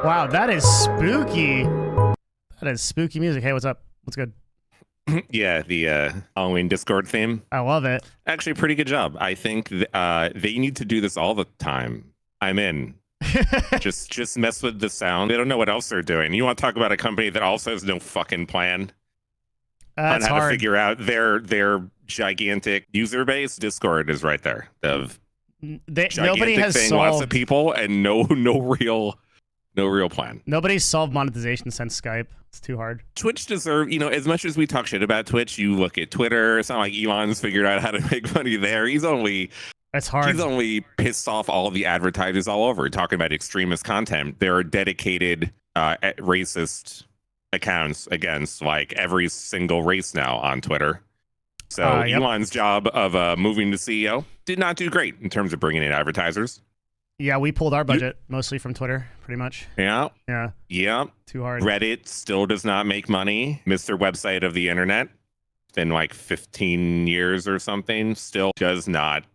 Wow, that is spooky. That is spooky music. Hey, what's up? What's good? Yeah, the Halloween Discord theme. I love it. Actually, pretty good job. I think they need to do this all the time. I'm in. just mess with the sound. They don't know what else they're doing. You want to talk about a company that also has no fucking plan on how to figure out their gigantic user base? Discord is right there. Nobody has thing, solved lots of people, and no real plan. Nobody's solved monetization since Skype. It's too hard. Twitch deserve, as much as we talk shit about Twitch, you look at Twitter, it's not like Elon's figured out how to make money there. It's hard. He's only pissed off all the advertisers all over, talking about extremist content. There are dedicated racist accounts against like every single race now on Twitter. So yep. Elon's job of moving to CEO did not do great in terms of bringing in advertisers. Yeah, we pulled our budget mostly from Twitter, pretty much. Yeah. Too hard. Reddit still does not make money. Mr. Website of the internet, in like 15 years or something, still does not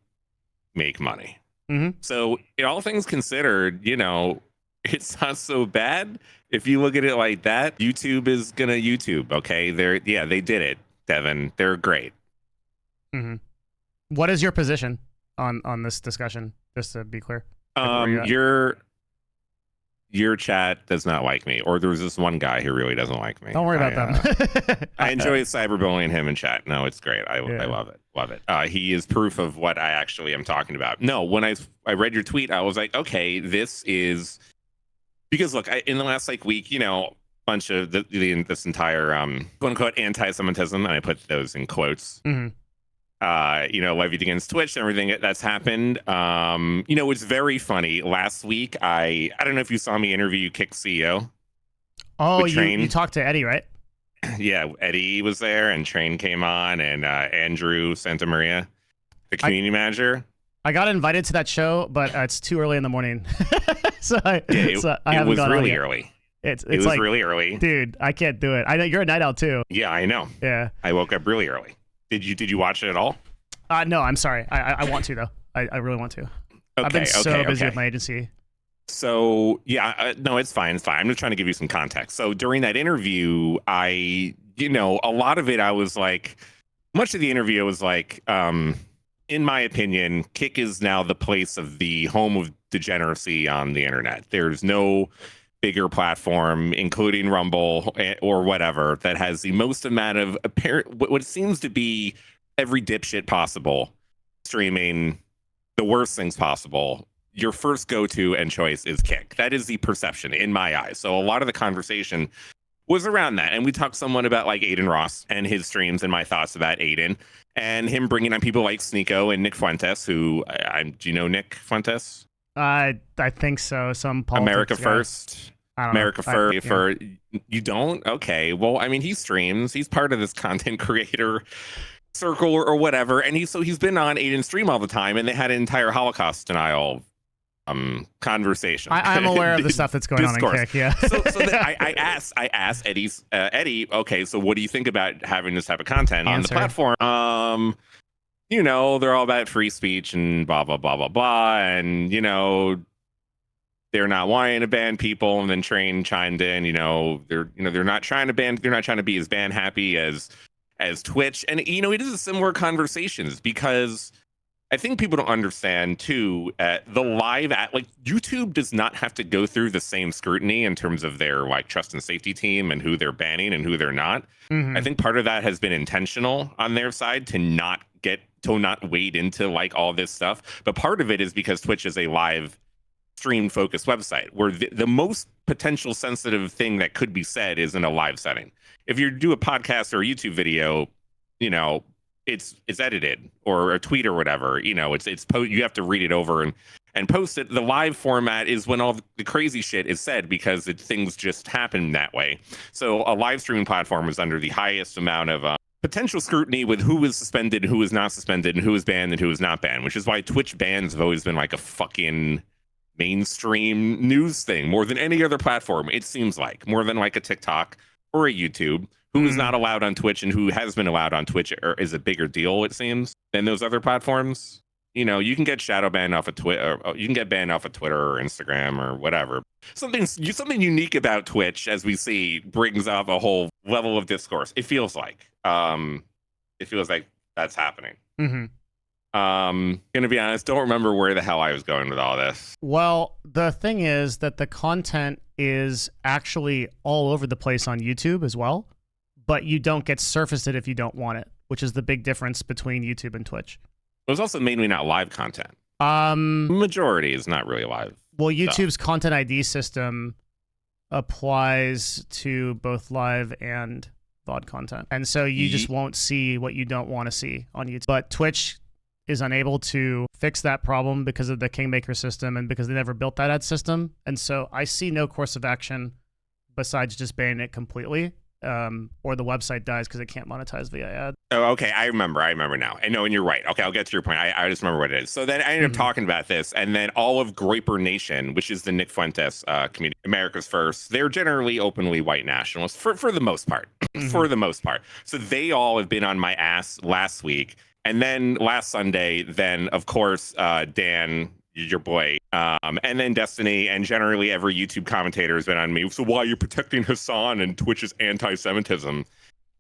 make money. Mm-hmm. So, all things considered, it's not so bad if you look at it like that. YouTube is gonna YouTube. Okay, they did it, Devin. They're great. Mm-hmm. What is your position on this discussion? Just to be clear. Your chat does not like me, or there's this one guy who really doesn't like me. Don't worry about them. I enjoy cyberbullying him in chat. No, it's great. I love it. He is proof of what I actually am talking about. No, when I read your tweet, I was like, okay, this is because look, in the last week, bunch of this entire quote unquote anti-Semitism, and I put those in quotes. Mm-hmm. Levied against Twitch and everything that's happened. It's very funny. Last week, I don't know if you saw me interview Kick CEO. Oh, you talked to Eddie, right? Yeah, Eddie was there, and Train came on, and Andrew Santamaria, the community manager. I got invited to that show, but it's too early in the morning, I haven't was gone really on yet. early. It was like, really early, dude. I can't do it. I know you're a night owl too. Yeah, I know. Yeah, I woke up really early. Did you watch it at all? No, I'm sorry. I want to though. I really want to. Okay, I've been so busy with my agency. So yeah, no, it's fine. I'm just trying to give you some context. So during that interview, a lot of it, I was like, much of the interview, I was like, in my opinion, Kick is now the place of the home of degeneracy on the internet. There's no bigger platform, including Rumble or whatever, that has the most amount of what seems to be every dipshit possible streaming the worst things possible. Your first go-to and choice is Kick. That is the perception in my eyes. So a lot of the conversation was around that, and we talked somewhat about like Aiden Ross and his streams and my thoughts about Aiden and him bringing on people like Sneeko and Nick Fuentes, who do you know Nick Fuentes? I think so. Some politics, America First. America First. You don't? Okay. Well, I mean, he streams. He's part of this content creator circle or whatever, and he's been on Aiden's stream all the time, and they had an entire Holocaust denial conversation. I'm aware of the stuff that's going on in Kick. Yeah. so I asked Eddie, okay, so what do you think about having this type of content on the platform? They're all about free speech and blah blah blah blah blah, and they're not wanting to ban people. And then Train chimed in, they're not trying to be as ban happy as Twitch. And it is a similar conversations, because I think people don't understand too, the live YouTube does not have to go through the same scrutiny in terms of their trust and safety team and who they're banning and who they're not. Mm-hmm. I think part of that has been intentional on their side to not wade into all this stuff. But part of it is because Twitch is a live stream focused website where the most potential sensitive thing that could be said is in a live setting. If you do a podcast or a YouTube video, it's edited, or a tweet or whatever, you have to read it over and post it. The live format is when all the crazy shit is said, because things just happen that way. So a live streaming platform is under the highest amount of potential scrutiny with who is suspended, who is not suspended, and who is banned and who is not banned, which is why Twitch bans have always been like a fucking mainstream news thing more than any other platform. It seems like more than like a TikTok or a YouTube. Who is not allowed on Twitch and who has been allowed on Twitch is a bigger deal, it seems, than those other platforms. You can get shadow banned off of Twitter, you can get banned off of Twitter or Instagram or whatever. something unique about Twitch, as we see, brings up a whole level of discourse. It feels like that's happening. Mm-hmm. Gonna be honest, don't remember where the hell I was going with all this. Well, the thing is that the content is actually all over the place on YouTube as well, but you don't get surfaced it if you don't want it, which is the big difference between YouTube and Twitch. It was also mainly not live content. Majority is not really live. Well, YouTube's Content ID system applies to both live and VOD content. And so you just won't see what you don't want to see on YouTube. But Twitch is unable to fix that problem because of the Kingmaker system and because they never built that ad system. And so I see no course of action besides just banning it completely. Or the website dies because it can't monetize via ad. Oh, okay. I remember now. I know, and you're right. Okay, I'll get to your point. I just remember what it is. So then I ended up talking about this, and then all of Groyper Nation, which is the Nick Fuentes community, America's First, they're generally openly white nationalists for the most part. For the most part. So they all have been on my ass last week. And then last Sunday, then, of course, Dan, your boy, and then Destiny, and generally every YouTube commentator has been on me. So why are you protecting Hassan and Twitch's anti-Semitism?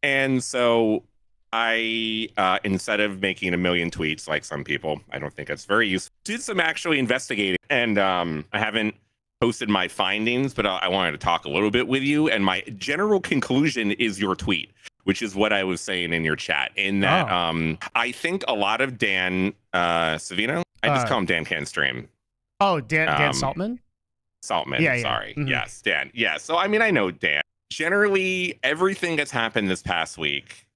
And so I, instead of making a million tweets like some people, I don't think it's very useful, did some actually investigating. And I haven't posted my findings, but I wanted to talk a little bit with you. And my general conclusion is your tweet, which is what I was saying in your chat, in that I think a lot of Dan Savino, I just call him Dan Can Stream. Oh, Dan Saltman? Saltman, yeah. Sorry. Mm-hmm. Yes, Dan. Yeah, so I mean, I know Dan. Generally, everything that's happened this past week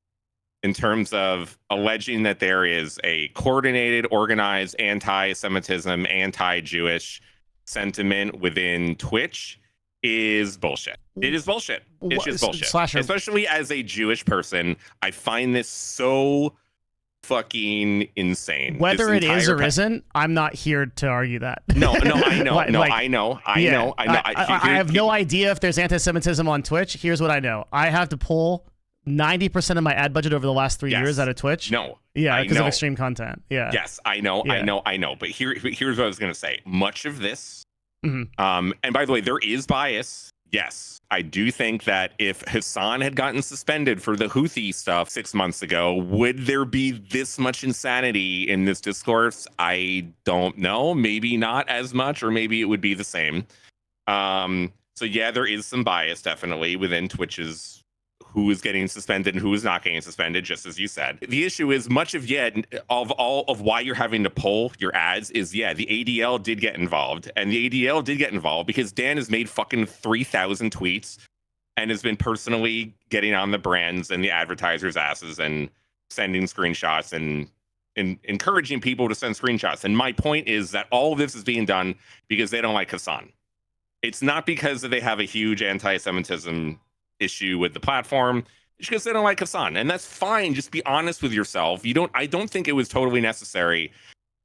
in terms of alleging that there is a coordinated, organized anti-Semitism, anti-Jewish sentiment within Twitch is bullshit. It is bullshit. It's just bullshit. Slasher. Especially as a Jewish person, I find this so fucking insane. Whether it is or isn't, I'm not here to argue that. No, I know. I have no idea if there's anti-Semitism on Twitch. Here's what I know. I have to pull 90% of my ad budget over the last 3 years out of Twitch. No. Yeah, because of extreme content. Yeah. Yes, I know. But here's what I was going to say. Much of this, and by the way, there is bias. Yes, I do think that if Hassan had gotten suspended for the Houthi stuff 6 months ago, would there be this much insanity in this discourse? I don't know. Maybe not as much, or maybe it would be the same. So yeah, there is some bias definitely within Twitch's who is getting suspended and who is not getting suspended, just as you said. The issue is much of all of why you're having to pull your ads is, the ADL did get involved. And the ADL did get involved because Dan has made fucking 3,000 tweets and has been personally getting on the brands and the advertisers' asses and sending screenshots and encouraging people to send screenshots. And my point is that all of this is being done because they don't like Hassan. It's not because they have a huge anti-Semitism issue with the platform. It's because they don't like Hassan, and that's fine. Just be honest with yourself. I don't think it was totally necessary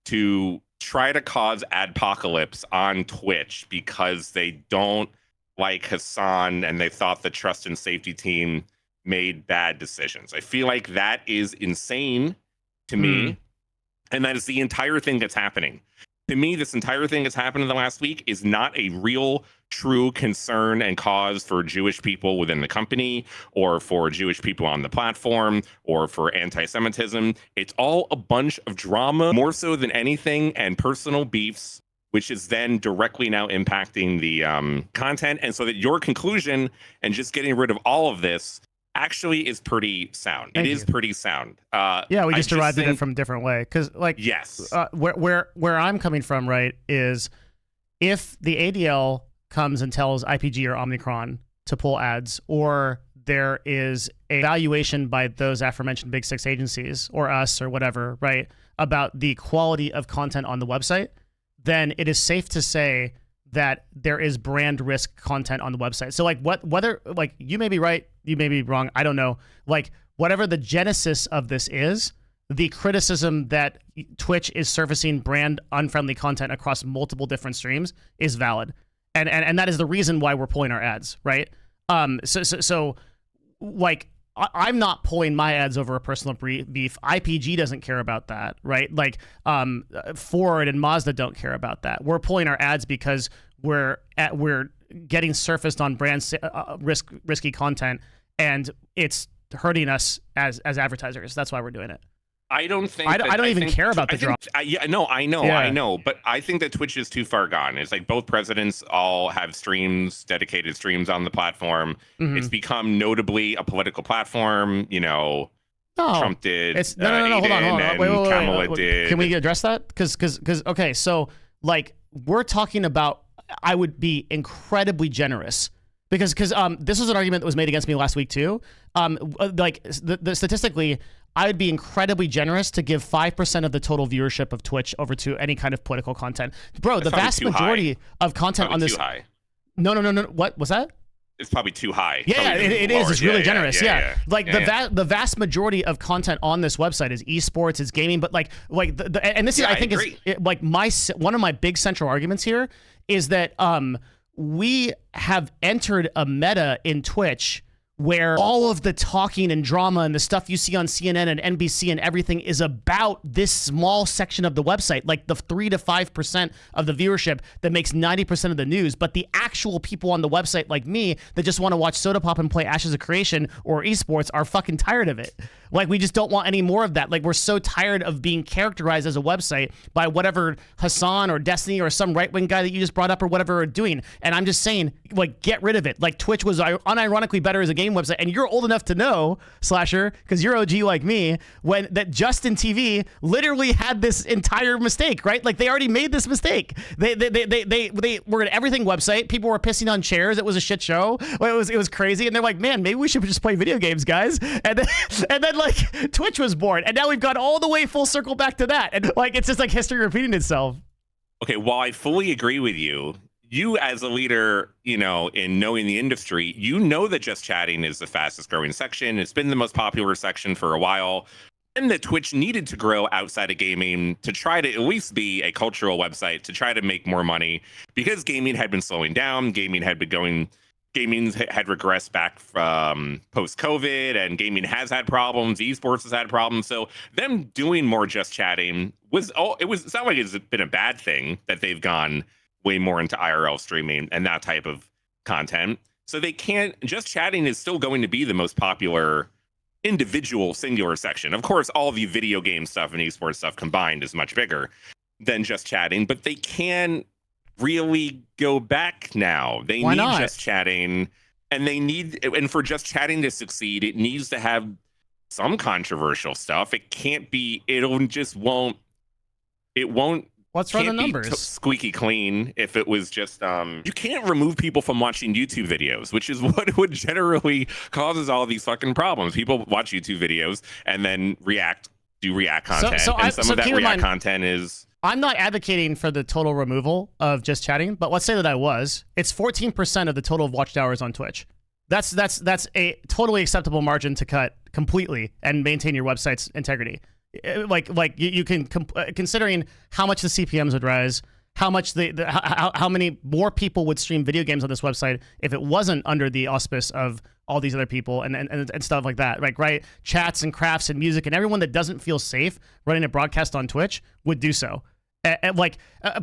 to try to cause adpocalypse on Twitch because they don't like Hassan and they thought the trust and safety team made bad decisions. I feel like that is insane to me, and that is the entire thing that's happening. To me, this entire thing that's happened in the last week is not a real, true concern and cause for Jewish people within the company or for Jewish people on the platform or for anti-Semitism. It's all a bunch of drama, more so than anything, and personal beefs, which is then directly now impacting the content. And so that your conclusion and just getting rid of all of this actually is pretty sound. It is pretty sound. Yeah, we just arrived at it from a different way. Because, like, yes, where I'm coming from, right, is if the ADL comes and tells IPG or Omnicron to pull ads, or there is a evaluation by those aforementioned big six agencies or us or whatever, right, about the quality of content on the website, then it is safe to say that there is brand risk content on the website. So like whether like you may be right, you may be wrong, I don't know. Like whatever the genesis of this is, the criticism that Twitch is surfacing brand unfriendly content across multiple different streams is valid. And that is the reason why we're pulling our ads, right? So like I'm not pulling my ads over a personal beef. IPG doesn't care about that, right? Like Ford and Mazda don't care about that. We're pulling our ads because we're getting surfaced on risky content, and it's hurting us as advertisers. That's why we're doing it. I don't think I don't even care about the drop. I know, but I think that Twitch is too far gone. It's like both presidents all have dedicated streams on the platform. Mm-hmm. It's become notably a political platform. No, Trump did. No. Hold on. Wait. Kamala did. Can we address that? Because okay, so like we're talking about, I would be incredibly generous. Because this was an argument that was made against me last week too. Like the statistically, I would be incredibly generous to give 5% of the total viewership of Twitch over to any kind of political content. Bro, the vast majority of content on this. Too high. No. What was that? It's probably too high. Yeah, it is. It's really generous. Yeah. Like the vast majority of content on this website is esports, it's gaming, but and this is I think is like one of my big central arguments here is that we have entered a meta in Twitch where all of the talking and drama and the stuff you see on CNN and NBC and everything is about this small section of the website, like the 3 to 5% of the viewership that makes 90% of the news. But the actual people on the website like me that just want to watch Soda Pop and play Ashes of Creation or esports are fucking tired of it. Like, we just don't want any more of that. Like, we're so tired of being characterized as a website by whatever Hassan or Destiny or some right-wing guy that you just brought up or whatever are doing. And I'm just saying, like, get rid of it. Like, Twitch was unironically better as a game website. And you're old enough to know, Slasher, because you're OG like me, that Justin TV literally had this entire mistake, right? Like, they already made this mistake. They were an everything website. People were pissing on chairs. It was a shit show. It was crazy. And they're like, man, maybe we should just play video games, guys. And then like Twitch was born, and now we've gone all the way full circle back to that, and like it's just like history repeating itself. Okay, while I fully agree with you, you as a leader, in knowing the industry, that just chatting is the fastest growing section. It's been the most popular section for a while, and that Twitch needed to grow outside of gaming to try to at least be a cultural website to try to make more money, because gaming had been slowing down. Gaming had regressed back from post-COVID, and gaming has had problems. Esports has had problems. So them doing more just chatting it's not like it's been a bad thing that they've gone way more into IRL streaming and that type of content. So just chatting is still going to be the most popular individual singular section. Of course, all the video game stuff and esports stuff combined is much bigger than just chatting, but they can really go back now. They need just chatting, and for just chatting to succeed, it needs to have some controversial stuff. It can't be. It won't. Let's run the numbers. Squeaky clean. If it was just, you can't remove people from watching YouTube videos, which is what would generally causes all these fucking problems. People watch YouTube videos and then do react content, and some of that react content is. I'm not advocating for the total removal of just chatting, but let's say that I was. It's 14% of the total of watched hours on Twitch. That's a totally acceptable margin to cut completely and maintain your website's integrity. Like you can considering how much the CPMs would rise, how much how many more people would stream video games on this website if it wasn't under the auspice of all these other people and stuff like that. Like, right, chats and crafts and music, and everyone that doesn't feel safe running a broadcast on Twitch would do so.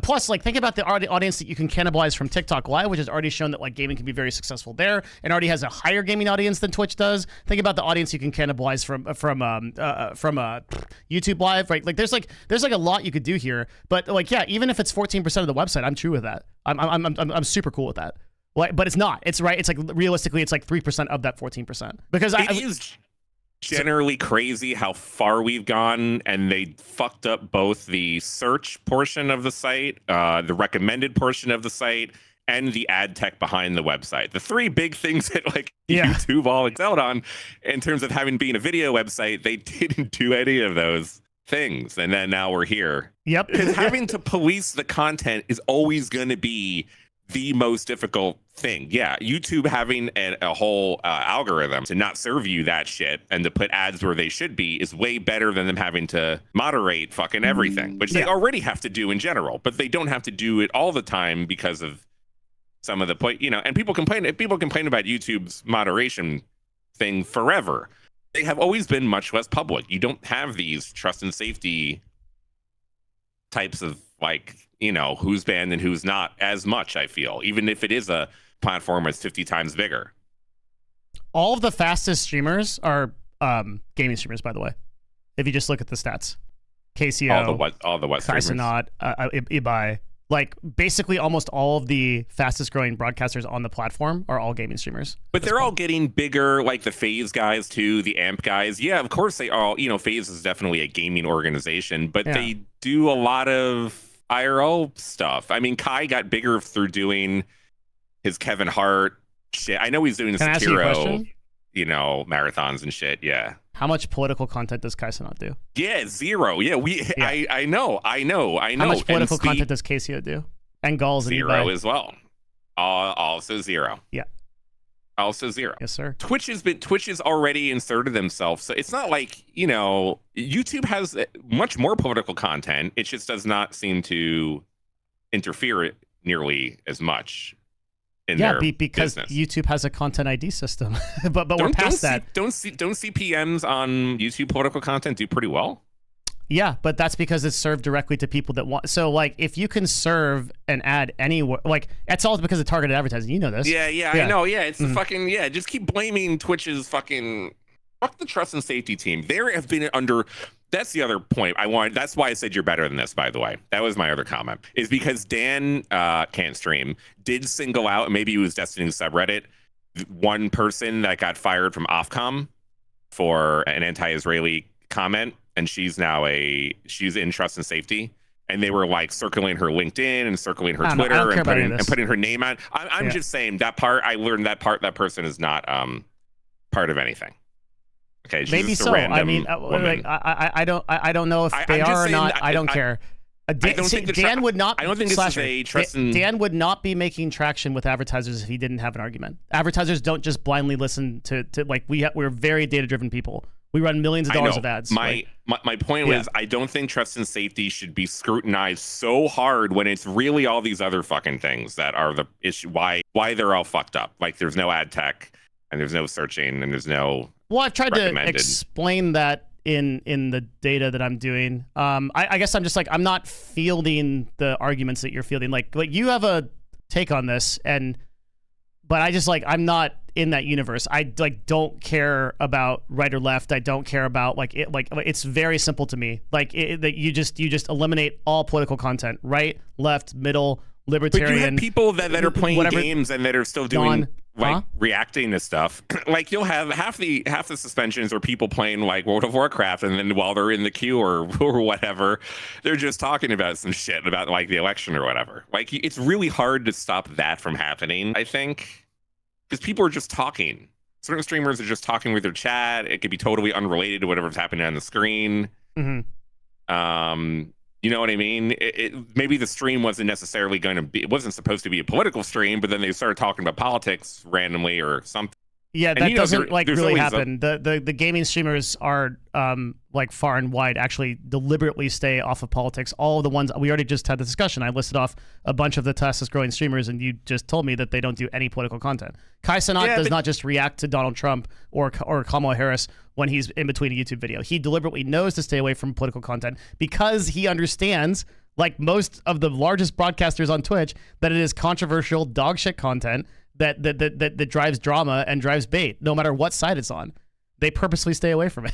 Plus, like, think about the audience that you can cannibalize from TikTok Live, which has already shown that like gaming can be very successful there, and already has a higher gaming audience than Twitch does. Think about the audience you can cannibalize from YouTube Live, right? Like, there's a lot you could do here, but like, yeah, even if it's 14% of the website, I'm true with that. I'm super cool with that. But it's not. It's right. It's like realistically, it's like 3% of that 14%, because it is generally crazy how far we've gone, and they fucked up both the search portion of the site, the recommended portion of the site, and the ad tech behind the website. The three big things that YouTube all excelled on in terms of being a video website, they didn't do any of those things, and then now we're here. Yep. Because having to police the content is always going to be the most difficult thing. Yeah, YouTube having a whole algorithm to not serve you that shit and to put ads where they should be is way better than them having to moderate fucking everything, which they already have to do in general, but they don't have to do it all the time because of some of the point, and people complain about YouTube's moderation thing forever. They have always been much less public. You don't have these trust and safety types of like, you know, who's banned and who's not as much, I feel, even if it is a platform that's 50 times bigger. All of the fastest streamers are gaming streamers, by the way. If you just look at the stats. KCO, all the what streamers? Kaisenot, Ibai. Like, basically almost all of the fastest growing broadcasters on the platform are all gaming streamers. But they're all getting bigger, like the FaZe guys too, the AMP guys. Yeah, of course they all, you know, FaZe is definitely a gaming organization, but they do a lot of IRL stuff. I mean, Kai got bigger through doing his Kevin Hart shit. I know he's doing Satiro, you know, marathons and shit. Yeah. How much political content does Kaisenot do? Yeah, zero. Yeah, I know. How much political content does KCO do? And Gulls and zero as well. Also zero. Yeah. Also zero. Yes, sir. Twitch has already inserted themselves, so it's not like, you know, YouTube has much more political content. It just does not seem to interfere nearly as much. Because business. YouTube has a content ID system, but we're past that. Don't CPMs on YouTube political content do pretty well? Yeah, but that's because it's served directly to people that want. So, like, if you can serve an ad anywhere, like, it's all because of targeted advertising. You know this. Yeah, I know. Yeah, it's the fucking just keep blaming Twitch's fucking fuck the trust and safety team. There have been under. That's the other point I wanted. That's why I said you're better than this, by the way. That was my other comment, is because Dan can't stream did single out, maybe he was Destiny's subreddit, one person that got fired from Ofcom for an anti-Israeli comment, and she's in trust and safety. And they were like circling her LinkedIn and circling her Twitter and putting her name on. I'm just saying that part. I learned that that person is not part of anything. Okay, maybe so. I mean, like, I don't know if they are or not. I don't care. Dan would not. I don't think this is a trust. Dan would not be making traction with advertisers if he didn't have an argument. Advertisers don't just blindly listen to like we're very data driven people. We run millions of dollars of ads. My point was, I don't think trust and safety should be scrutinized so hard when it's really all these other fucking things that are the issue. Why they're all fucked up. Like, there's no ad tech and there's no searching and there's no. Well, I've tried to explain that in the data that I'm doing. I guess I'm just like, I'm not fielding the arguments that you're fielding. Like you have a take on this, but I just like, I'm not in that universe. I like don't care about right or left. I don't care about like it. Like, it's very simple to me. Like that you just eliminate all political content, right, left, middle, libertarian. But you have people that are playing games and that are still doing reacting to stuff. Like, you'll have half the suspensions are people playing like World of Warcraft, and then while they're in the queue or whatever, they're just talking about some shit about like the election or whatever. Like, it's really hard to stop that from happening, I think, because people are just talking. Certain streamers are just talking with their chat. It could be totally unrelated to whatever's happening on the screen. You know what I mean? Maybe the stream wasn't necessarily going to be, it wasn't supposed to be a political stream, but then they started talking about politics randomly or something. Yeah, that doesn't like really happen. The gaming streamers are like far and wide actually deliberately stay off of politics. All of the ones we already just had the discussion. I listed off a bunch of the fastest growing streamers, and you just told me that they don't do any political content. Kaisenot does not just react to Donald Trump or Kamala Harris when he's in between a YouTube video. He deliberately knows to stay away from political content because he understands, like most of the largest broadcasters on Twitch, that it is controversial dog shit content that drives drama and drives bait, no matter what side it's on. They purposely stay away from it.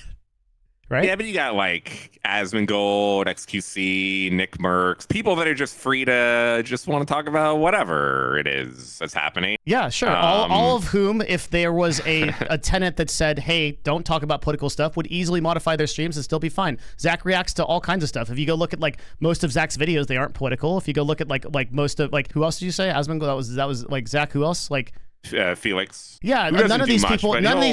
Right? Yeah, but you got like Asmongold, XQC, Nick Merckx, people that are just free to just want to talk about whatever it is that's happening. Yeah, sure. All of whom, if there was a tenant that said, hey, don't talk about political stuff, would easily modify their streams and still be fine. Zach reacts to all kinds of stuff. If you go look at like most of Zach's videos, they aren't political. If you go look at like most of, like, who else did you say? Asmongold, that was like Zach, who else? Like Felix. Yeah, none of these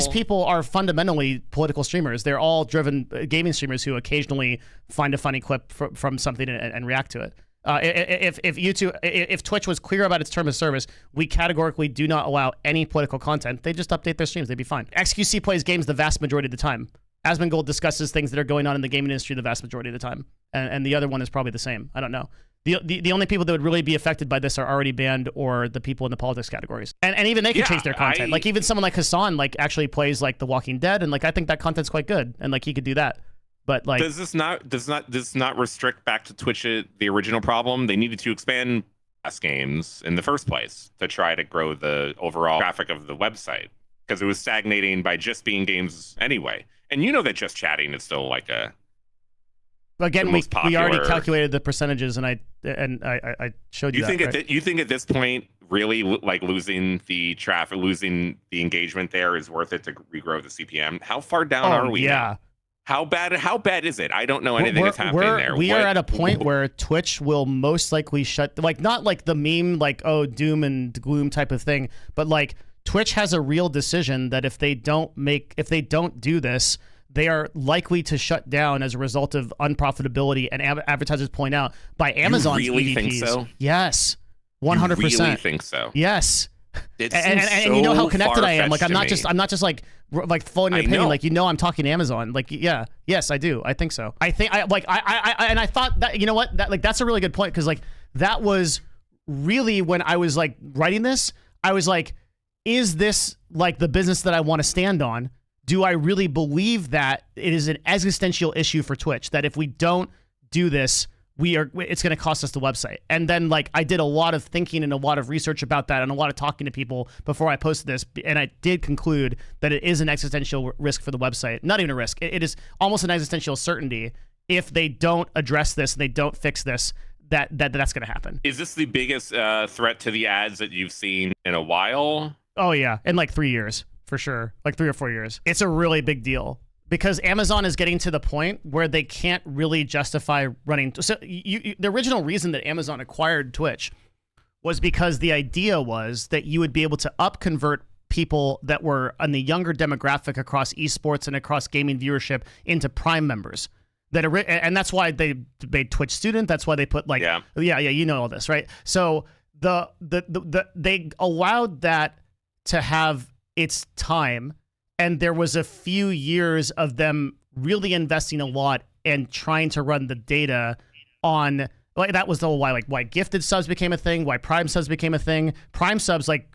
people are fundamentally political streamers. They're all driven gaming streamers who occasionally find a funny clip from something and react to it. If Twitch was clear about its term of service, we categorically do not allow any political content. They just update their streams. They'd be fine. XQC plays games the vast majority of the time. Asmongold discusses things that are going on in the gaming industry the vast majority of the time. And the other one is probably the same. I don't know. The only people that would really be affected by this are already banned or the people in the politics categories. And even they can change their content. Like, even someone like Hassan, like, actually plays like The Walking Dead, and like, I think that content's quite good. And like, he could do that. But like, does not restrict back to Twitch the original problem? They needed to expand games in the first place to try to grow the overall traffic of the website because it was stagnating by just being games anyway. And you know that just chatting is still like again, we already calculated the percentages, and I showed you. You think you think at this point, really, like losing the traffic, losing the engagement there is worth it to regrow the CPM? How far down are we? Yeah. Now? How bad is it? I don't know anything that's happening there. We are at a point where Twitch will most likely shut, like, not like the meme, like, oh, doom and gloom type of thing, but like Twitch has a real decision that if they don't do this, they are likely to shut down as a result of unprofitability, and advertisers point out by Amazon's You really EVPs. think so? Yes, 100%. You really think so? Yes. And you know how connected I am. Like I'm not just like following your opinion. Know. Like, you know, I'm talking Amazon. Like, yeah, yes, I do. I think so. I thought that, you know what, that, like, that's a really good point, because like that was really when I was like writing this, I was like, is this like the business that I want to stand on? Do I really believe that it is an existential issue for Twitch, that if we don't do this, it's going to cost us the website? And then like I did a lot of thinking and a lot of research about that and a lot of talking to people before I posted this, and I did conclude that it is an existential risk for the website. Not even a risk. It is almost an existential certainty. If they don't address this and they don't fix this, that's going to happen. Is this the biggest threat to the ads that you've seen in a while? Oh yeah, in like 3 years. For sure, like 3 or 4 years. It's a really big deal because Amazon is getting to the point where they can't really justify running. So the original reason that Amazon acquired Twitch was because the idea was that you would be able to convert people that were in the younger demographic across esports and across gaming viewership into Prime members. And that's why they made Twitch Student. That's why they put like, yeah, you know all this, right? So they allowed that to have its time, and there was a few years of them really investing a lot and trying to run the data on, like, that was the whole why gifted subs became a thing, why Prime subs became a thing. Prime subs like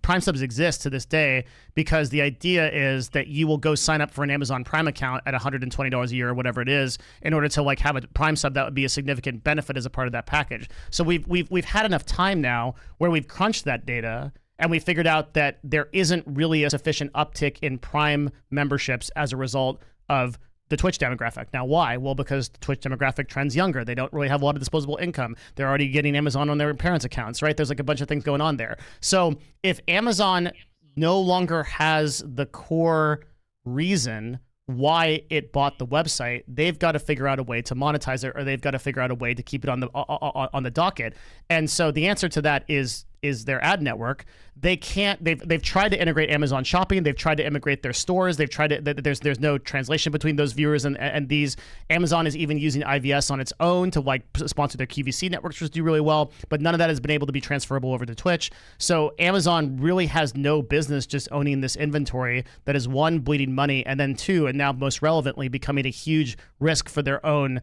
Prime subs exist to this day because the idea is that you will go sign up for an Amazon Prime account at $120 a year or whatever it is in order to like have a Prime sub that would be a significant benefit as a part of that package. So we've had enough time now where we've crunched that data, and we figured out that there isn't really a sufficient uptick in Prime memberships as a result of the Twitch demographic. Now, why? Well, because the Twitch demographic trends younger. They don't really have a lot of disposable income. They're already getting Amazon on their parents' accounts, right? There's like a bunch of things going on there. So if Amazon no longer has the core reason why it bought the website, they've got to figure out a way to monetize it, or they've got to figure out a way to keep it on the docket. And so the answer to that is their ad network. They can't. They've tried to integrate Amazon Shopping. They've tried to integrate their stores. They've tried to. There's no translation between those viewers and these. Amazon is even using IVS on its own to like sponsor their QVC networks, which do really well. But none of that has been able to be transferable over to Twitch. So Amazon really has no business just owning this inventory that is, one, bleeding money, and then two, and now most relevantly, becoming a huge risk for their own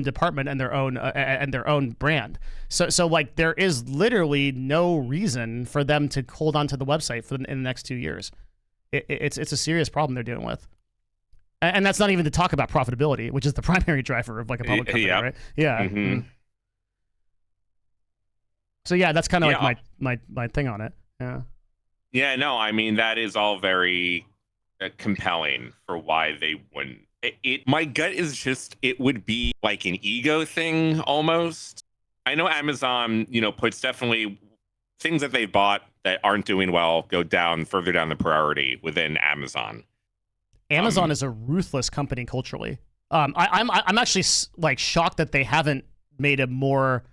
department and their own brand. So like there is literally no reason for them to hold on to the website in the next 2 years. It's a serious problem they're dealing with, and that's not even to talk about profitability, which is the primary driver of like a public company, right? Yeah. Mm-hmm. So yeah, that's kind of like my thing on it. Yeah. Yeah. No, I mean that is all very compelling for why they wouldn't. My gut is just it would be like an ego thing almost. I know Amazon, puts definitely things that they bought that aren't doing well go further down the priority within Amazon. Amazon is a ruthless company culturally. I'm actually like shocked that they haven't made a more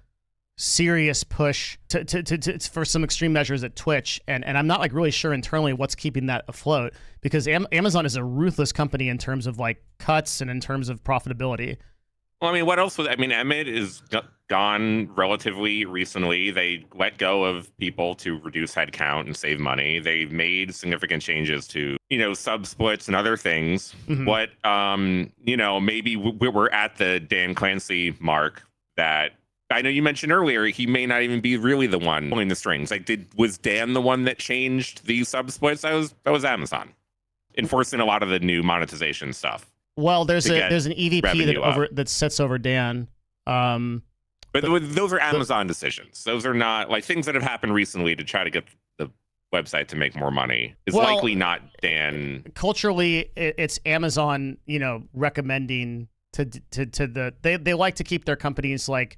serious push to for some extreme measures at Twitch, and I'm not like really sure internally what's keeping that afloat, because Amazon is a ruthless company in terms of like cuts and in terms of profitability. Well, I mean, what else Emmett is gone relatively recently. They let go of people to reduce headcount and save money. They've made significant changes to, sub splits and other things. Mm-hmm. What, maybe we're at the Dan Clancy mark that I know you mentioned earlier, he may not even be really the one pulling the strings. Like, was Dan the one that changed the sub splits? That was Amazon enforcing a lot of the new monetization stuff. Well, there's to get an EVP revenue up. that sits over Dan. But those are Amazon decisions. Those are not like things that have happened recently to try to get the website to make more money. Is likely not Dan. Culturally, it's Amazon, recommending to the they like to keep their companies like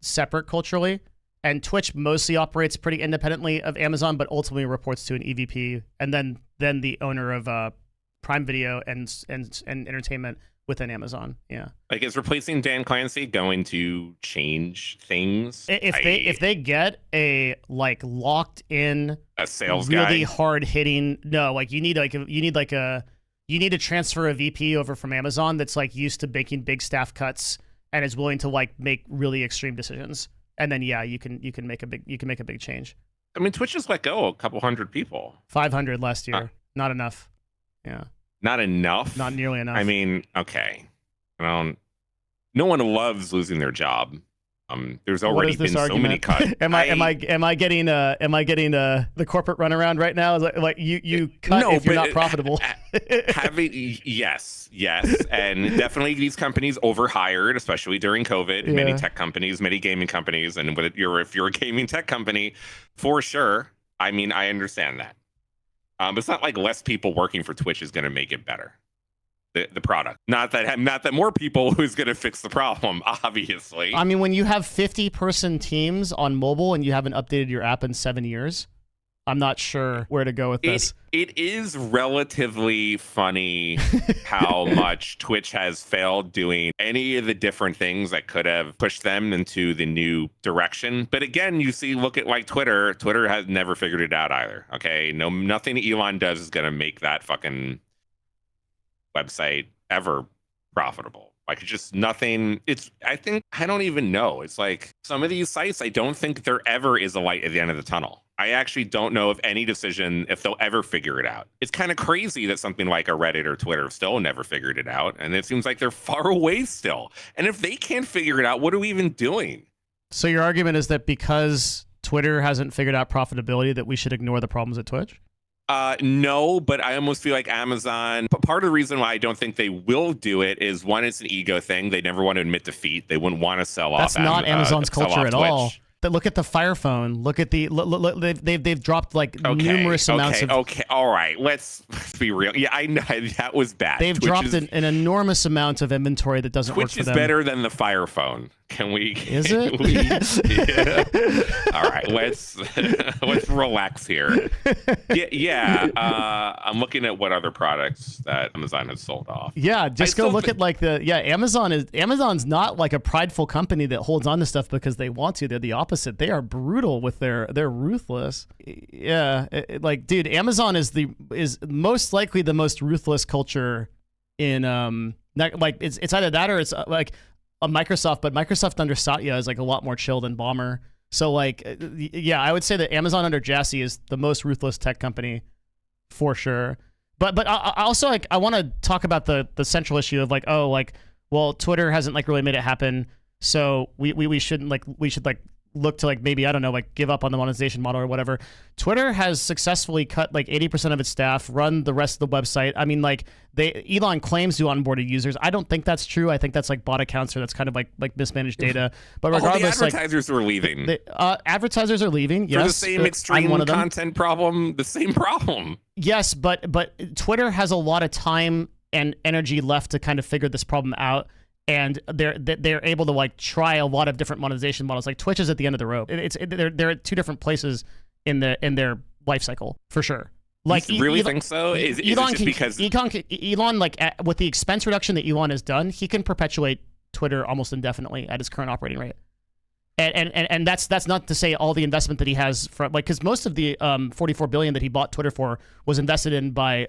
separate culturally, and Twitch mostly operates pretty independently of Amazon, but ultimately reports to an EVP, and then the owner of Prime Video and entertainment within Amazon. Yeah. Like, is replacing Dan Clancy going to change things? If they get a like locked in a sales really guy, hard hitting, no, like you need to transfer a VP over from Amazon that's like used to making big staff cuts and is willing to like make really extreme decisions. And then you can make a big change. I mean, Twitch just let go a couple hundred people. 500 last year. Not enough. Yeah. Not enough? Not nearly enough. I mean, okay. No one loves losing their job. There's already been so many cuts. Am I getting the corporate runaround right now? Like you cut if you're not profitable. Yes, and definitely these companies overhired, especially during COVID. Yeah. Many tech companies, many gaming companies, and if you're a gaming tech company, for sure. I mean, I understand that. But it's not like less people working for Twitch is going to make it better. The product, not that more people who's going to fix the problem. Obviously, I mean, when you have 50-person teams on mobile and you haven't updated your app in 7 years, I'm not sure where to go with this. It is relatively funny how much Twitch has failed doing any of the different things that could have pushed them into the new direction. But again, look at like Twitter. Twitter has never figured it out either. Okay, nothing Elon does is going to make that fucking website ever profitable. Like, it's just nothing. I don't even know. It's like some of these sites, I don't think there ever is a light at the end of the tunnel. I actually don't know if any decision, if they'll ever figure it out. It's kind of crazy that something like a Reddit or Twitter still never figured it out. And it seems like they're far away still. And if they can't figure it out, what are we even doing? So your argument is that because Twitter hasn't figured out profitability, that we should ignore the problems at Twitch? No, but I almost feel like Amazon, part of the reason why I don't think they will do it is, one, it's an ego thing. They never want to admit defeat. They wouldn't want to sell off. That's not Amazon's culture at all. But look at the Fire Phone. Look at they've dropped like numerous amounts of. Okay, all right. Let's be real. Yeah, I know that was bad. They've dropped an enormous amount of inventory that doesn't work for them. Which is better than the Fire Phone. Can we? Is it? Yeah. All right. Let's relax here. Yeah. I'm looking at what other products that Amazon has sold off. Yeah, just go look at like Amazon's not like a prideful company that holds on to stuff because they want to. They're the opposite. They are brutal with they're ruthless. Yeah, like dude, Amazon is most likely the most ruthless culture in like it's either that or it's like a Microsoft, but Microsoft under Satya is like a lot more chill than Ballmer. So like, yeah, I would say that Amazon under Jassy is the most ruthless tech company for sure. But I also like, I want to talk about the central issue of like, well, Twitter hasn't like really made it happen. So we shouldn't like, we should like look to like maybe, I don't know, like give up on the monetization model or whatever. Twitter has successfully cut like 80% of its staff, run the rest of the website. I mean, like Elon claims to onboarded users. I don't think that's true. I think that's like bot accounts or that's kind of like mismanaged data. But regardless, the advertisers are leaving. Advertisers are leaving. Yes, for the same extreme content problem. The same problem. Yes, but Twitter has a lot of time and energy left to kind of figure this problem out. And they're able to like try a lot of different monetization models. Like Twitch is at the end of the rope. They're at two different places in their life cycle for sure. Like you really think so? Is it just because Elon like with the expense reduction that Elon has done, he can perpetuate Twitter almost indefinitely at his current operating rate. And that's not to say all the investment that he has from like because most of the $44 billion that he bought Twitter for was invested in by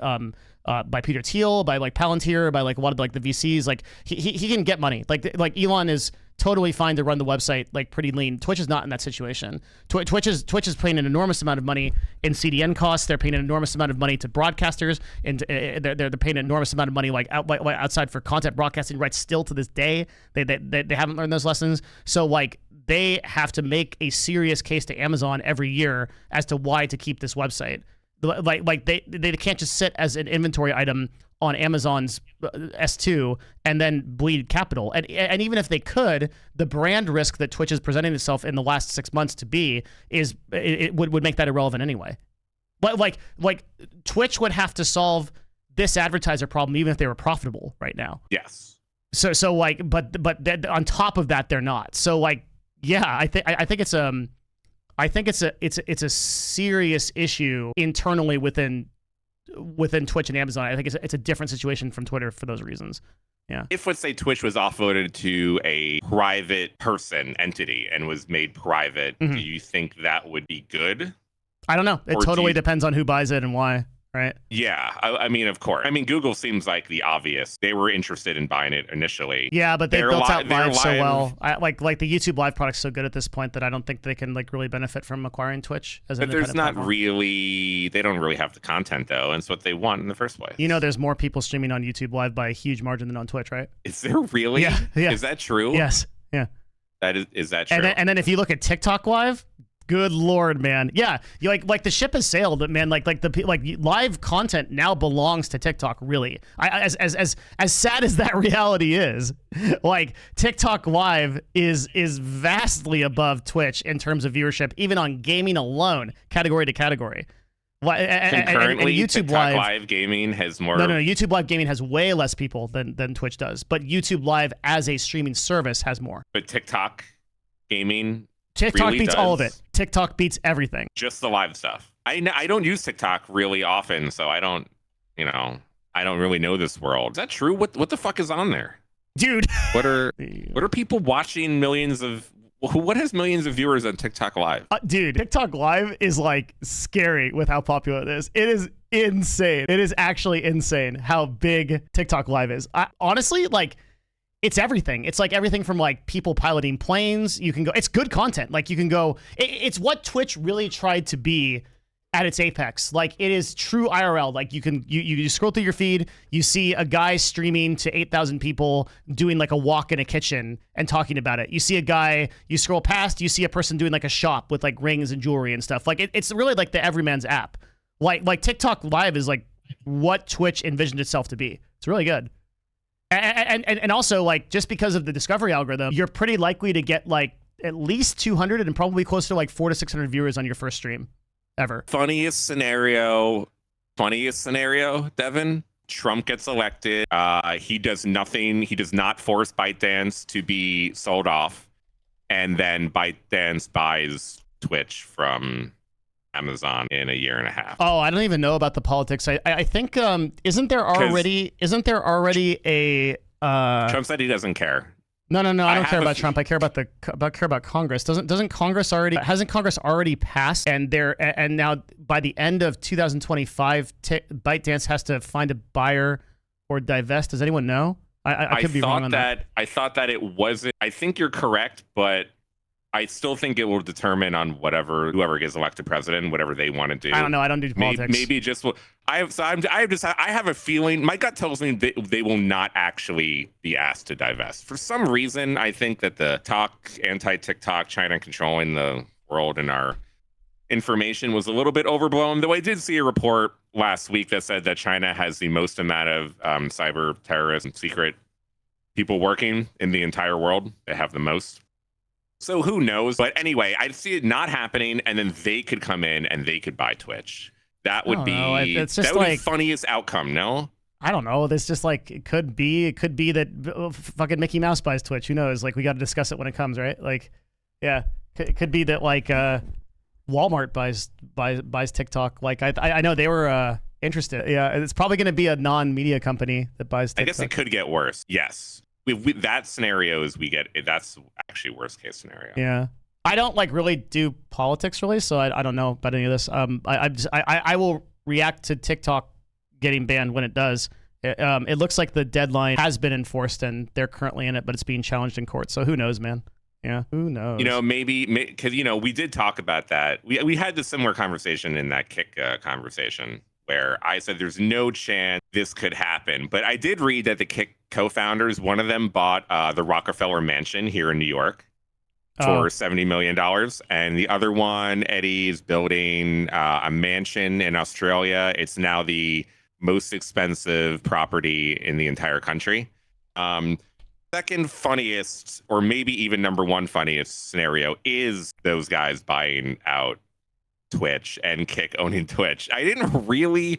Peter Thiel, by like Palantir, by like a lot of like the VCs. Like he can get money. Like Elon is totally fine to run the website like pretty lean. Twitch is not in that situation. Twitch is paying an enormous amount of money in CDN costs. They're paying an enormous amount of money to broadcasters, and they're paying an enormous amount of money like outside for content broadcasting rights. Still to this day, they haven't learned those lessons. So like they have to make a serious case to Amazon every year as to why to keep this website. Like they can't just sit as an inventory item on Amazon's S2 and then bleed capital. And even if they could, the brand risk that Twitch is presenting itself in the last 6 months to be is it would make that irrelevant anyway. But like Twitch would have to solve this advertiser problem even if they were profitable right now. Yes. So like, but on top of that, they're not. So like, yeah, I think it's a serious issue internally within Twitch and Amazon. I think it's a different situation from Twitter for those reasons. Yeah. If, let's say, Twitch was offloaded to a private person entity and was made private, do you think that would be good? I don't know. It totally depends on who buys it and why. Right. Yeah. I mean, of course. I mean, Google seems like the obvious. They were interested in buying it initially. Yeah, but they built out Live so well. Like the YouTube Live product's so good at this point that I don't think they can like really benefit from acquiring Twitch as an independent But there's not platform. really. They don't really have the content though, and it's what they want in the first place. You know, there's more people streaming on YouTube Live by a huge margin than on Twitch, right? Is there really? Yeah. Is that true? Yes. Yeah. Is that true? And then if you look at TikTok Live. Good Lord, man. Yeah, you like the ship has sailed, man. Like live content now belongs to TikTok. Really, as sad as that reality is, like TikTok Live is vastly above Twitch in terms of viewership, even on gaming alone, category to category. Concurrently, and YouTube TikTok Live gaming has more. No. YouTube Live gaming has way less people than Twitch does, but YouTube Live as a streaming service has more. But TikTok gaming. TikTok really beats does. all of it. TikTok beats everything. Just the live stuff. I don't use TikTok really often, so I don't really know this world. Is that true? What the fuck is on there, dude? What are people watching? What has millions of viewers on TikTok Live? Dude, TikTok Live is like scary with how popular it is. It is insane. It is actually insane how big TikTok Live is. Honestly, like. It's everything. It's like everything from like people piloting planes. You can go. It's good content. Like you can go. It's what Twitch really tried to be at its apex. Like it is true IRL. Like you scroll through your feed, you see a guy streaming to 8,000 people doing like a walk in a kitchen and talking about it. You see a guy. You scroll past, you see a person doing like a shop with like rings and jewelry and stuff. Like it's really like the everyman's app. Like TikTok Live is like what Twitch envisioned itself to be. It's really good. And also, like, just because of the discovery algorithm, you're pretty likely to get, like, at least 200 and probably close to, like, 400 to 600 viewers on your first stream ever. Funniest scenario, Devin. Trump gets elected. He does nothing. He does not force ByteDance to be sold off. And then ByteDance buys Twitch from Amazon in a year and a half. Oh, I don't even know about the politics. I think isn't there already a Trump said he doesn't care. No, I don't care about Trump. I care about Congress. Hasn't Congress already passed and now by the end of 2025 ByteDance has to find a buyer or divest. Does anyone know? I could be wrong on that. I thought that it wasn't. I think you're correct, but I still think it will determine on whoever gets elected president, whatever they want to do. I don't know. I don't do politics. Maybe just I have a feeling. My gut tells me they will not actually be asked to divest. For some reason, I think that the anti-TikTok, China controlling the world and our information was a little bit overblown. Though I did see a report last week that said that China has the most amount of cyber terrorists and secret people working in the entire world. They have the most. So who knows? But anyway, I see it not happening, and then they could come in and they could buy Twitch. That would be the funniest outcome. No, I don't know. It's just like it could be that fucking Mickey Mouse buys Twitch. Who knows? Like we got to discuss it when it comes, right? Like, yeah, it could be that like Walmart buys TikTok. Like I know they were interested. Yeah, it's probably going to be a non-media company that buys TikTok. I guess it could get worse. Yes. That scenario is that's actually worst case scenario. Yeah, I don't like really do politics really, so I don't know about any of this. I will react to TikTok getting banned when it does. It looks like the deadline has been enforced and they're currently in it, but it's being challenged in court. So who knows, man? Yeah, who knows? Maybe because we did talk about that. We had the similar conversation in that Kick conversation where I said there's no chance this could happen. But I did read that the Kick co-founders, one of them bought the Rockefeller Mansion here in New York for $70 million. And the other one, Eddie, is building a mansion in Australia. It's now the most expensive property in the entire country. Second funniest, or maybe even number one funniest scenario is those guys buying out Twitch and Kick owning Twitch. I really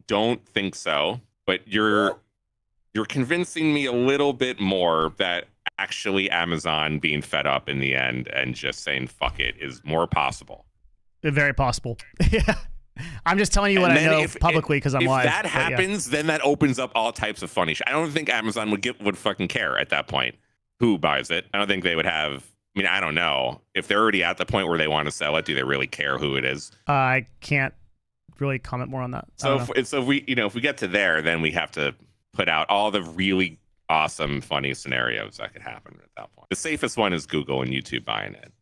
don't think so. But you're convincing me a little bit more that actually Amazon being fed up in the end and just saying fuck it is more possible. Very possible. Yeah. I'm just telling you what I know publicly because I'm live. If that happens, then that opens up all types of funny shit. I don't think Amazon would fucking care at that point who buys it. I don't think they would have. I mean, I don't know if they're already at the point where they want to sell it. Do they really care who it is? I can't really comment more on that. So if we get to there, then we have to put out all the really awesome, funny scenarios that could happen at that point. The safest one is Google and YouTube buying it.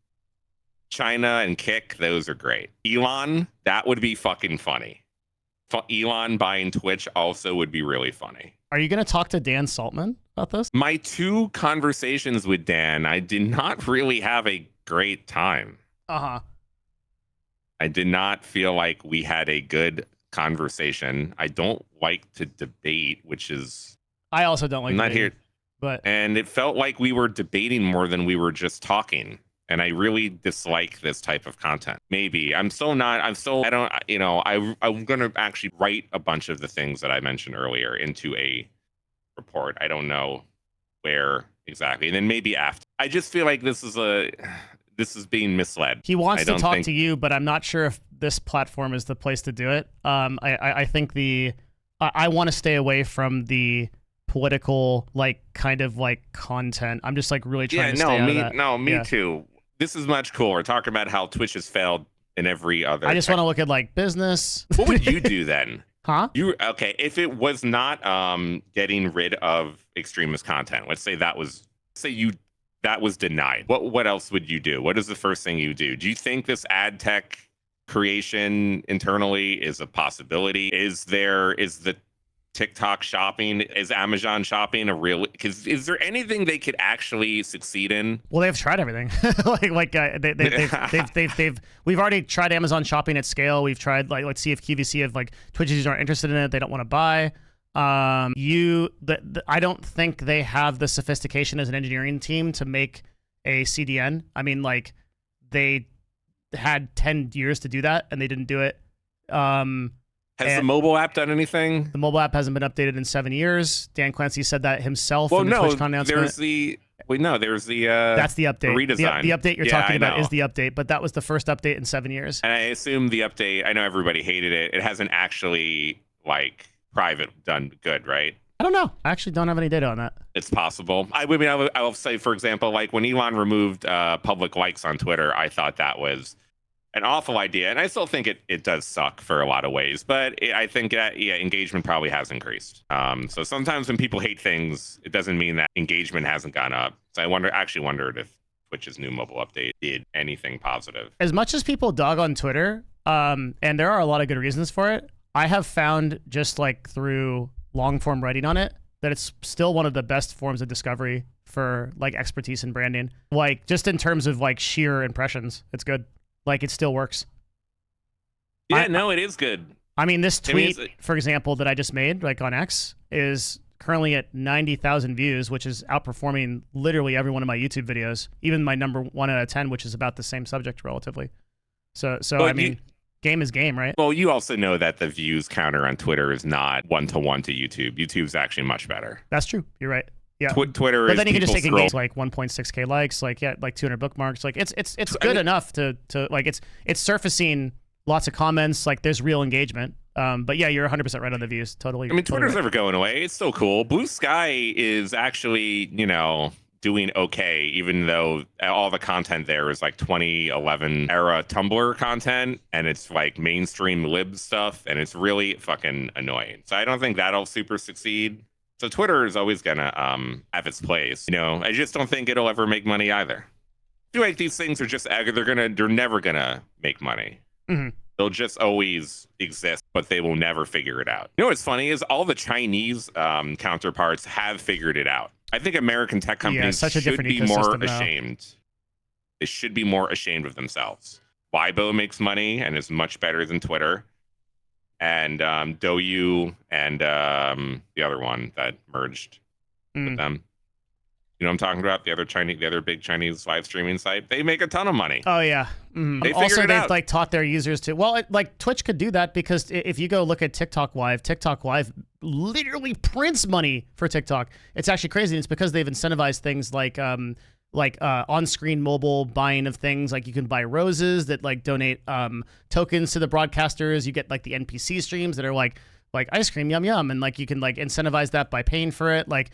China and Kick, those are great. Elon, that would be fucking funny. Elon buying Twitch also would be really funny. Are you going to talk to Dan Saltman about this? My 2 conversations with Dan, I did not really have a great time. Uh-huh. I did not feel like we had a good conversation. I don't like to debate, which is... I also don't like I'm not here. But... And it felt like we were debating more than we were just talking. And I really dislike this type of content. Maybe I'm going to actually write a bunch of the things that I mentioned earlier into a report. I don't know where exactly. And then maybe after. I just feel like this is being misled. He wants to talk to you, but I'm not sure if this platform is the place to do it. I think I want to stay away from the political, kind of content. I'm just really trying to stay out of that. Me too. This is much cooler. Talking about how Twitch has failed in every other. I just want to look at business. What would you do then? Huh? If it was not getting rid of extremist content, let's say that was denied. What else would you do? What is the first thing you do? Do you think this ad tech creation internally is a possibility? Is the TikTok shopping, is Amazon shopping a real? Because is there anything they could actually succeed in? Well, they've tried everything. We've already tried Amazon shopping at scale. We've tried let's see if QVC if Twitch users aren't interested in it, they don't want to buy. I don't think they have the sophistication as an engineering team to make a CDN. I mean, they had 10 years to do that and they didn't do it. Has the mobile app done anything? The mobile app hasn't been updated in 7 years. Dan Clancy said that himself in the TwitchCon announcement. There's the that's the update. Redesign. The update you're talking about is the update, but that was the first update in 7 years. And I assume the update, I know everybody hated it. It hasn't actually private done good, right? I don't know. I actually don't have any data on that. It's possible. I will say, for example, when Elon removed public likes on Twitter, I thought that was an awful idea, and I still think it does suck for a lot of ways, but I think that engagement probably has increased. So sometimes when people hate things, it doesn't mean that engagement hasn't gone up. So I wondered if Twitch's new mobile update did anything positive. As much as people dog on Twitter, and there are a lot of good reasons for it, I have found just through long form writing on it that it's still one of the best forms of discovery for expertise in branding. Just in terms of sheer impressions, it's good. It still works. Yeah, it is good. I mean, this tweet, for example, that I just made, on X, is currently at 90,000 views, which is outperforming literally every one of my YouTube videos, even my number 1 out of 10, which is about the same subject relatively. So I mean, game is game, right? Well, you also know that the views counter on Twitter is not 1-to-1 to YouTube. YouTube's actually much better. That's true. You're right. Yeah, Twitter. But then you can just take engagement 1.6K likes, 200 bookmarks. It's good enough to it's surfacing lots of comments. There's real engagement. But yeah, you're 100% right on the views. Totally. I mean, Twitter's right. never going away. It's still cool. Blue Sky is actually doing okay, even though all the content there is 2011 era Tumblr content, and it's mainstream lib stuff, and it's really fucking annoying. So I don't think that'll super succeed. So Twitter is always gonna have its place. I just don't think it'll ever make money either. I feel like these things are just they're never gonna make money. Mm-hmm. They'll just always exist, but they will never figure it out. What's funny is all the Chinese counterparts have figured it out. I think American tech companies should be more ashamed. They should be more ashamed of themselves. Weibo makes money and is much better than Twitter. and Douyu and the other one that merged with them. You know what I'm talking about? The other big Chinese live streaming site. They make a ton of money. Oh yeah. They also, figured it they've out. like taught their users to. Well, like Twitch could do that because if you go look at TikTok Live literally prints money for TikTok. It's actually crazy. It's because they've incentivized things like on-screen mobile buying of things. Like you can buy roses that like donate tokens to the broadcasters. You get like the NPC streams that are like ice cream, yum yum, and like you can like incentivize that by paying for it. Like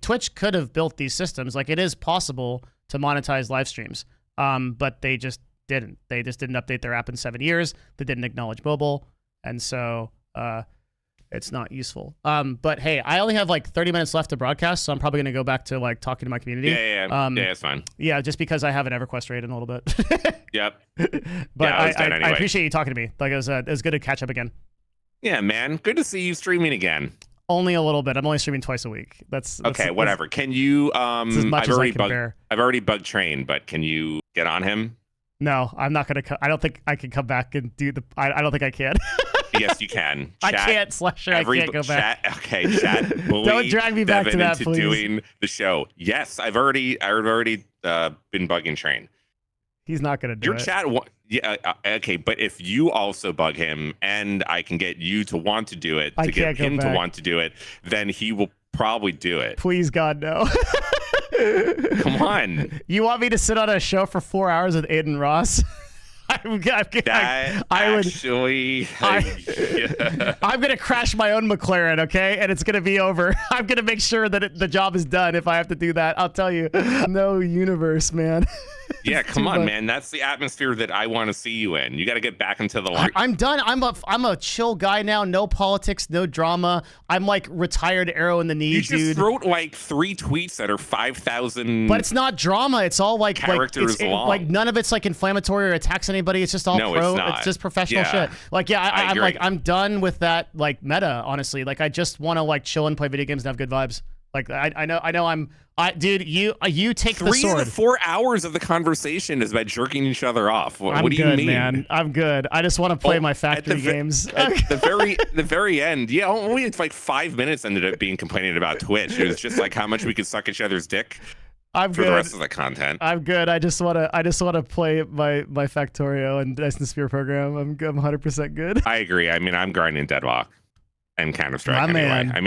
Twitch could have built these systems. Like it is possible to monetize live streams, but they just didn't. They just didn't update their app in 7 years. They didn't acknowledge mobile, and so it's not useful. But hey, I only have like 30 minutes left to broadcast, so I'm probably gonna go back to like talking to my community. Yeah, it's fine. Yeah, just because I have an EverQuest raid in a little bit. Yep. But yeah, I appreciate you talking to me. Like it was good to catch up again. Yeah, man. Good to see you streaming again. Only a little bit. I'm only streaming twice a week. That's okay. Whatever. Can you? As much as I can bear. I've already bugged Train, but can you get on him? No, I'm not gonna. I don't think I can come back and do the. I don't think I can. Yes, you can. Chat, I can't. Slasher. I can't go back. Okay, chat. Don't drag me back Devin to that, into please. Doing the show. Yes, I've already been bugging Train. He's not gonna do your it. chat. Yeah. Okay, but if you also bug him, and I can get you to want to do it, to get him to want to do it, then he will probably do it. Please, God, no. Come on. You want me to sit on a show for 4 hours with Aiden Ross? I'm gonna crash my own McLaren, okay? And it's gonna be over. I'm gonna make sure that the job is done if I have to do that. I'll tell you. No universe, man. Yeah, come on, man. That's the atmosphere that I want to see you in. You got to get back into the light. I'm done. I'm a chill guy now. No politics, no drama. I'm like retired arrow in the knee, dude. You just wrote like 3 tweets that are 5,000. But it's not drama. It's all like characters long. Like none of it's like inflammatory or attacks anybody. It's just all pro. It's just professional shit. Like I'm done with that like meta. Honestly, like I just want to like chill and play video games and have good vibes. Like I know dude, you take the sword. 3 to 4 hours of the conversation is about jerking each other off. What do you mean, man? I'm good. I just want to play my factory games. At the very end, yeah, only it's like 5 minutes ended up being complaining about Twitch. It was just like how much we could suck each other's dick. I'm for good. The rest of the content. I'm good. I just wanna play my Factorio and Dice and Spear program. I'm 100% good. I agree. I mean, I'm grinding Deadlock and Counter-Strike anyway. Man. I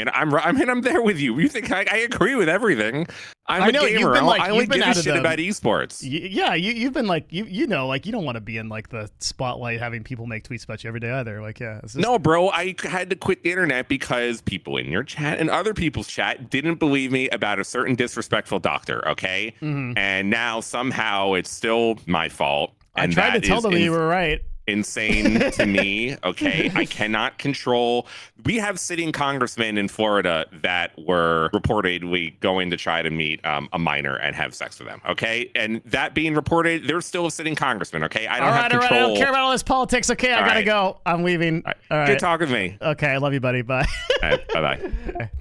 mean, I'm there with you. You think I agree with everything? I know, a gamer. You've been like, I only give a shit about esports. Yeah, you've been like you know, like you don't want to be in like the spotlight having people make tweets about you every day either. Like, yeah. Just... No, bro, I had to quit the internet because people in your chat and other people's chat didn't believe me about a certain disrespectful doctor. Okay, and now somehow it's still my fault. And I tried to tell them you were right. Insane to me. Okay, I cannot control. We have sitting congressmen in Florida that were reportedly going to try to meet a minor and have sex with them. Okay, and that being reported, they're still a sitting congressman. Okay, I don't have control. I don't care about all this politics. Okay, I gotta go. I'm leaving. All right. Good talk with me. Okay, I love you, buddy. Bye. Bye bye.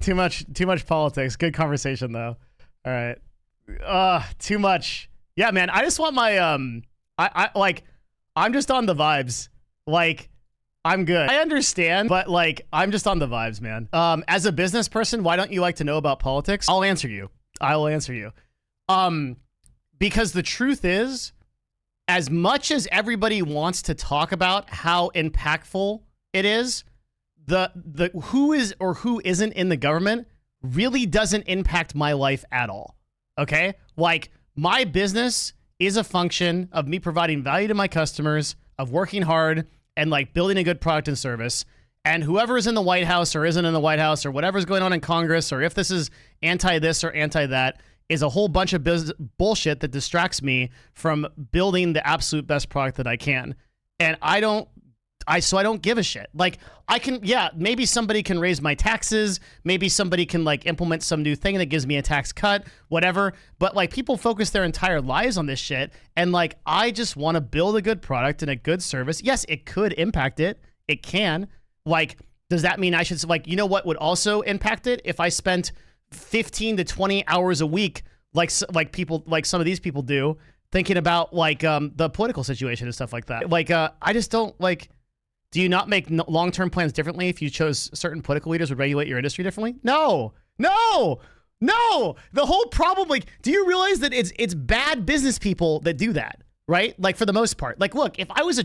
Too much politics. Good conversation though. All right. Too much. Yeah, man. I just want my I'm just on the vibes. Like, I'm good. I understand, but like, I'm just on the vibes, man. As a business person, why don't you like to know about politics? I'll answer you. I will answer you. Because the truth is, as much as everybody wants to talk about how impactful it is, the who is or who isn't in the government really doesn't impact my life at all. Okay? Like, my business is a function of me providing value to my customers, of working hard and like building a good product and service. And whoever is in the White House or isn't in the White House or whatever's going on in Congress, or if this is anti this or anti that, is a whole bunch of bullshit that distracts me from building the absolute best product that I can. And I don't give a shit. Like, I can, yeah, maybe somebody can raise my taxes. Maybe somebody can like implement some new thing that gives me a tax cut, whatever. But like, people focus their entire lives on this shit. And like, I just want to build a good product and a good service. Yes, it could impact it. It can. Like, does that mean I should, like, you know what would also impact it? If I spent 15 to 20 hours a week, like people, like some of these people do, thinking about like the political situation and stuff like that. Like, I just don't like, Do you not make long-term plans differently if you chose certain political leaders would regulate your industry differently? No. The whole problem, like, do you realize that it's bad business people that do that, right? Like, for the most part. Like, look, if I was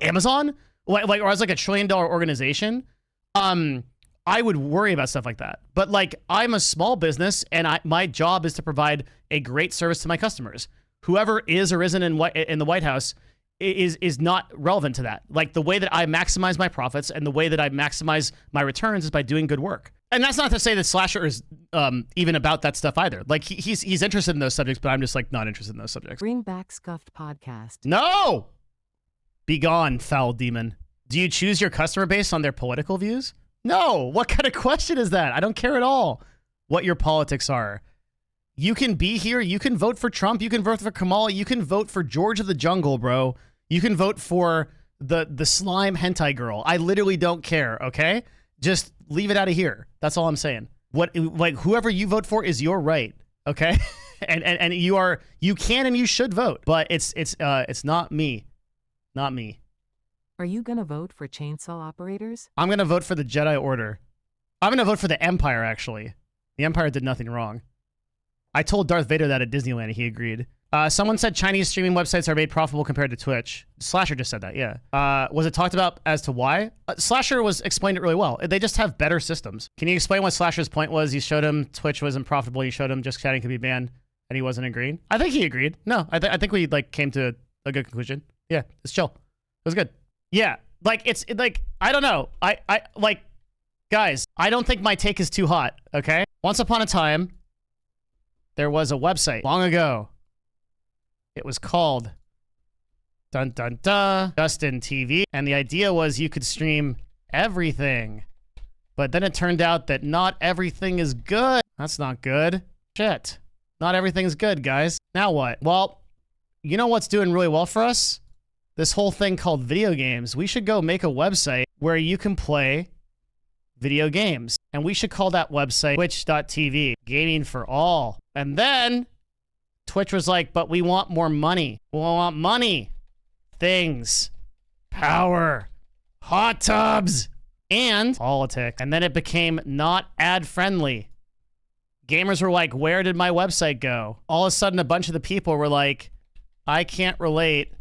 Amazon, or I was like $1 trillion organization, I would worry about stuff like that. But like, I'm a small business, and my job is to provide a great service to my customers. Whoever is or isn't in the White House is not relevant to that. Like, the way that I maximize my profits and the way that I maximize my returns is by doing good work. And that's not to say that Slasher is even about that stuff either. Like, he's interested in those subjects, but I'm just like not interested in those subjects. Bring back Scuffed Podcast. No! Be gone, foul demon. Do you choose your customer base on their political views? No. What kind of question is that? I don't care at all what your politics are. You can be here. You can vote for Trump. You can vote for Kamala. You can vote for George of the Jungle, bro. You can vote for the slime hentai girl. I literally don't care, okay? Just leave it out of here. That's all I'm saying. Like, whoever you vote for is your right, okay? and you can and you should vote, but it's not me. Not me. Are you gonna vote for chainsaw operators? I'm gonna vote for the Jedi Order. I'm gonna vote for the Empire, actually. The Empire did nothing wrong. I told Darth Vader that at Disneyland, and he agreed. Someone said Chinese streaming websites are made profitable compared to Twitch. Slasher just said that, yeah. Was it talked about as to why? Slasher explained it really well. They just have better systems. Can you explain what Slasher's point was? You showed him Twitch wasn't profitable. You showed him just chatting could be banned, and he wasn't agreeing. I think he agreed. No, I think we like came to a good conclusion. Yeah, it's chill. It was good. Yeah, like it's like I don't know. I like, guys. I don't think my take is too hot. Okay. Once upon a time, there was a website long ago. It was called dun dun dun Justin TV, and the idea was you could stream everything. But then it turned out that not everything is good. That's not good. Shit. Not everything's good, guys. Now what? Well, you know what's doing really well for us? This whole thing called video games. We should go make a website where you can play video games. And we should call that website twitch.tv, gaming for all. And then Twitch was like, but we want more money. We want money, things, power, hot tubs, and politics. And then it became not ad friendly. Gamers were like, where did my website go? All of a sudden, a bunch of the people were like, I can't relate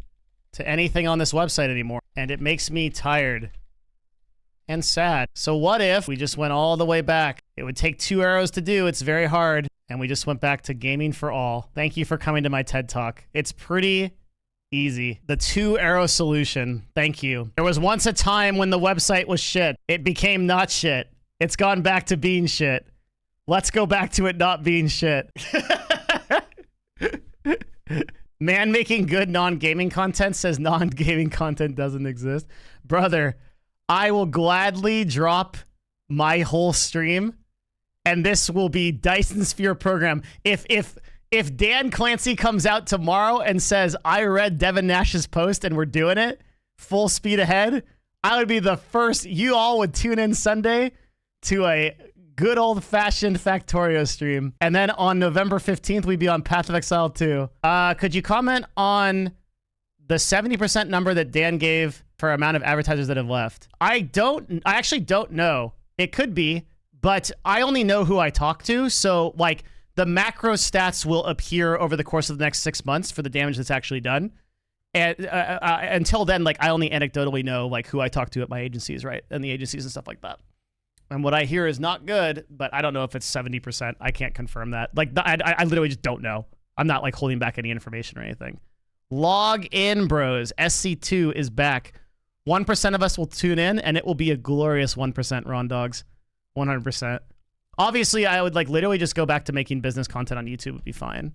to anything on this website anymore. And it makes me tired and sad. So what if we just went all the way back? It would take 2 arrows to do. It's very hard. And we just went back to gaming for all. Thank you for coming to my TED Talk. It's pretty easy. The 2 arrow solution. Thank you. There was once a time when the website was shit. It became not shit. It's gone back to being shit. Let's go back to it not being shit. Man making good non-gaming content says non-gaming content doesn't exist. Brother, I will gladly drop my whole stream, and this will be Dyson Sphere program. If Dan Clancy comes out tomorrow and says, I read Devin Nash's post and we're doing it, full speed ahead, I would be the first. You all would tune in Sunday to a good old-fashioned Factorio stream. And then on November 15th, we'd be on Path of Exile 2. Could you comment on the 70% number that Dan gave for amount of advertisers that have left? I actually don't know. It could be, but I only know who I talk to. So, like, the macro stats will appear over the course of the next 6 months for the damage that's actually done. And until then, like, I only anecdotally know, like, who I talk to at my agencies, right? And the agencies and stuff like that. And what I hear is not good, but I don't know if it's 70%. I can't confirm that. Like, I literally just don't know. I'm not, like, holding back any information or anything. Log in, bros. SC2 is back. 1% of us will tune in, and it will be a glorious 1%, Ron Dogs. 100%. Obviously, I would, like, literally just go back to making business content on YouTube would be fine.